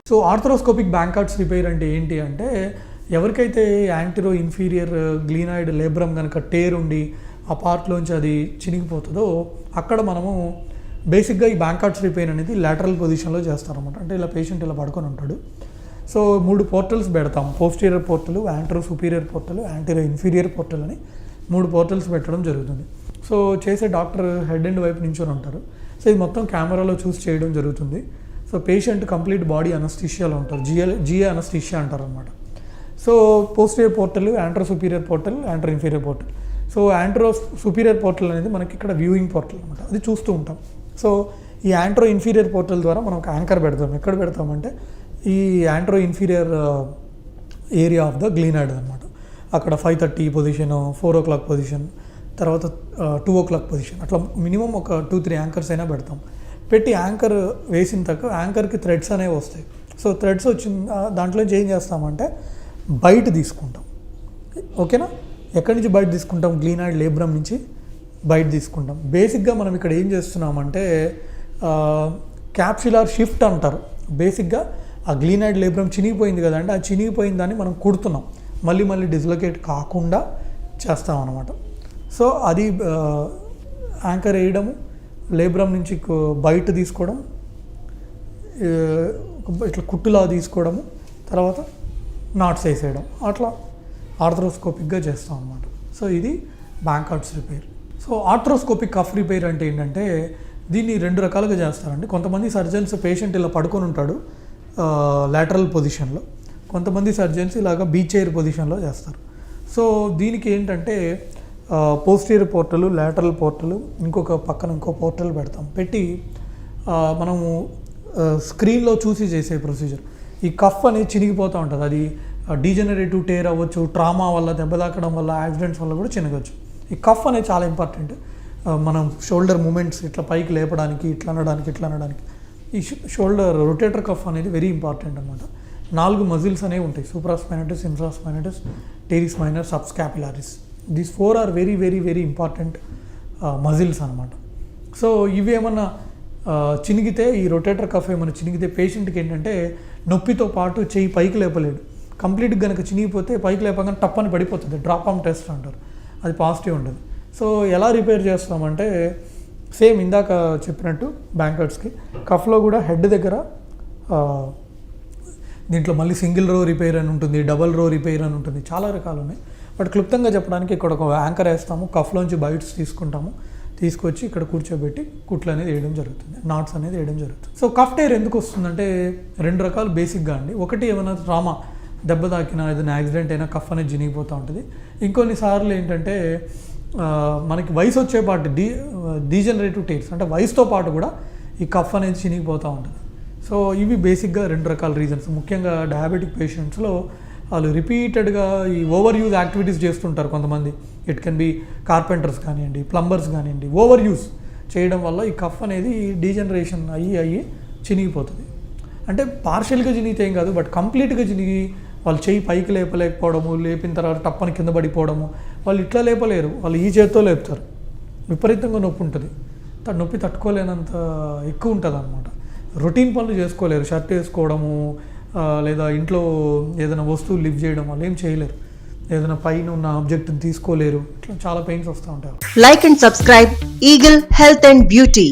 So arthroscopic బ్యాంకార్డ్స్ repair అంటే ఏంటి అంటే, ఎవరికైతే యాంటీరో ఇన్ఫీరియర్ గ్లీనాయిడ్ లేబ్రమ్ కనుక టేర్ ఉండి ఆ పార్ట్లోంచి అది చినిగిపోతుందో అక్కడ మనము బేసిక్గా ఈ బ్యాంకార్డ్స్ రిపేర్ అనేది లాటరల్ పొజిషన్లో చేస్తారన్నమాట. అంటే ఇలా పేషెంట్ ఇలా పడుకొని ఉంటాడు. సో 3 పోర్టల్స్ పెడతాం. Posterior portal, antero superior portal, antero inferior portal అని 3 పోర్టల్స్ పెట్టడం జరుగుతుంది. సో చేసే డాక్టర్ హెడ్ అండ్ వైపు నించొని ఉంటారు. సో ఇది మొత్తం కెమెరాలో చూసి చేయడం జరుగుతుంది. సో పేషెంట్ కంప్లీట్ బాడీ అనస్థీషియాలో ఉంటారు. జిఏ అనస్థీషియా అంటారు అనమాట. So posterior portal, antero superior portal, antero inferior portal. So antero superior portal అనేది మనకి ఇక్కడ వ్యూయింగ్ పోర్టల్ అనమాట. అది చూస్తూ ఉంటాం. సో ఈ యాంట్రో ఇన్ఫీరియర్ పోర్టల్ ద్వారా మనం ఒక యాంకర్ పెడతాం. ఎక్కడ పెడతామంటే ఈ antero inferior area of the glenoid అనమాట. అక్కడ 5:30 పొజిషన్, 4 o'clock పొజిషన్, తర్వాత 2 o'clock పొజిషన్, అట్లా మినిమం ఒక 2-3 యాంకర్స్ అయినా పెడతాం. పెట్టి యాంకర్ వేసిన తర్వాత యాంకర్కి థ్రెడ్స్ అనేవి వస్తాయి. సో థ్రెడ్స్ వచ్చిన దాంట్లో ఏం చేస్తామంటే బయట తీసుకుంటాం. ఓకేనా? ఎక్కడి నుంచి బయట తీసుకుంటాం? గ్లీనాయిడ్ లేబ్రమ్ నుంచి బయట తీసుకుంటాం. బేసిక్గా మనం ఇక్కడ ఏం చేస్తున్నామంటే క్యాప్సులార్ షిఫ్ట్ అంటారు. బేసిక్గా ఆ గ్లీనాయిడ్ లేబ్రమ్ చినిగిపోయింది కదండి, ఆ చినిగిపోయిన దాన్ని మనం కుడుతున్నాం. మళ్ళీ డిస్లొకేట్ కాకుండా చేస్తాం అన్నమాట. సో అది యాంకర్ వేయడము, లేబ్రమ్ నుంచి బయట తీసుకోవడం, ఇట్లా కుట్టులా తీసుకోవడము, తర్వాత నాట్స్ వేసేయడం, అట్లా ఆర్థ్రోస్కోపిక్గా చేస్తాం అన్నమాట. సో ఇది Bankart's repair. So arthroscopic cuff repair అంటే ఏంటంటే దీన్ని 2 రకాలుగా చేస్తారండి. కొంతమంది సర్జన్స్ పేషెంట్ ఇలా పడుకొని ఉంటాడు లాటరల్ పొజిషన్లో, కొంతమంది సర్జన్స్ ఇలాగా బీ చైర్ పొజిషన్లో చేస్తారు. సో దీనికి ఏంటంటే పోస్టీరియర్ పోర్టల్, లాటరల్ పోర్టల్, ఇంకొక పక్కన ఇంకో పోర్టల్ పెడతాం. పెట్టి మనము స్క్రీన్లో చూసి చేసే ప్రొసీజర్. ఈ కఫ్ అనేది చినిగిపోతూ ఉంటుంది. అది డీజనరేటివ్ టేర్ అవ్వచ్చు, ట్రామా వల్ల, దెబ్బ తాకడం వల్ల, యాక్సిడెంట్స్ వల్ల కూడా చినగచ్చు. ఈ కఫ్ అనేది చాలా ఇంపార్టెంట్. మనం షోల్డర్ మూమెంట్స్ ఇట్లా పైకి లేపడానికి, ఇట్లా అనడానికి ఈ షోల్డర్ రొటేటర్ కఫ్ అనేది వెరీ ఇంపార్టెంట్ అనమాట. 4 మజిల్స్ అనేవి ఉంటాయి: supraspinatus, infraspinatus, teres minor, subscapularis. These 4 are very very very important muscles అనమాట. సో ఇవి ఏమన్నా చినిగితే, ఈ రొటేటర్ కఫ్ ఏమైనా చినిగితే పేషెంట్కి ఏంటంటే నొప్పితో పాటు చెయ్యి పైకి లేపలేడు. కంప్లీట్గా కనుక చినిగిపోతే పైకి లేపగానే టప్పని పడిపోతుంది. డ్రాప్ ఆన్ టెస్ట్ అంటారు. అది పాజిటివ్ ఉంటుంది. సో ఎలా రిపేర్ చేస్తామంటే సేమ్ ఇందాక చెప్పినట్టు బ్యాంకార్డ్స్కి కఫ్లో కూడా హెడ్ దగ్గర దీంట్లో మళ్ళీ సింగిల్ రో రిపేర్ అని ఉంటుంది, డబల్ రో రిపేర్ అని ఉంటుంది, చాలా రకాలు ఉన్నాయి. బట్ క్లుప్తంగా చెప్పడానికి ఇక్కడ ఒక యాంకర్ వేస్తాము, కఫ్లోంచి బైట్స్ తీసుకుంటాము, తీసుకొచ్చి ఇక్కడ కూర్చోబెట్టి కుట్లు అనేది వేయడం జరుగుతుంది, నాట్స్ అనేది వేయడం జరుగుతుంది. సో కఫ్ టైర్ ఎందుకు వస్తుందంటే 2 రకాలు బేసిక్గా అండి. ఒకటి ఏమైనా ట్రామా, దెబ్బ తాకినా, ఏదైనా యాక్సిడెంట్ అయినా కఫ్ అనేది జినిగిపోతూ ఉంటుంది. ఇంకొన్నిసార్లు ఏంటంటే మనకి వయసు వచ్చేపాటు డీజనరేటివ్ టేర్స్, అంటే వయసుతో పాటు కూడా ఈ కఫ్ అనేది చినిగిపోతూ ఉంటుంది. సో ఇవి బేసిక్గా 2 రకాల రీజన్స్. ముఖ్యంగా డయాబెటిక్ పేషెంట్స్లో వాళ్ళు రిపీటెడ్గా ఈ ఓవర్ యూజ్ యాక్టివిటీస్ చేస్తుంటారు కొంతమంది. ఇట్ కెన్ బి కార్పెంటర్స్ కానివ్వండి, ప్లంబర్స్ కానివ్వండి, ఓవర్ యూజ్ చేయడం వల్ల ఈ కఫ్ అనేది డీజనరేషన్ అయ్యి చినిగిపోతుంది. అంటే పార్షియల్గా చినిగితే ఏం కాదు, బట్ కంప్లీట్గా చినిగి వాళ్ళు చెయ్యి పైకి లేపలేకపోవడము, లేపిన తర్వాత టప్పని కింద పడిపోవడము. వాళ్ళు ఇట్లా లేపలేరు, వాళ్ళు ఈ చేత్తో లేపుతారు. విపరీతంగా నొప్పి ఉంటుంది. నొప్పి తట్టుకోలేనంత ఎక్కువ ఉంటుంది అనమాట. రొటీన్ పనులు చేసుకోలేరు. షర్ట్ వేసుకోవడము, లేదా ఇంట్లో ఏదైనా వస్తువులు లిఫ్ట్ చేయడం, వాళ్ళు ఏం చేయలేరు. ఏదైనా పైన ఉన్న ఆబ్జెక్ట్ని తీసుకోలేరు. ఇట్లా చాలా పెయిన్స్ వస్తూ ఉంటాయి. Like and subscribe eagle health and beauty.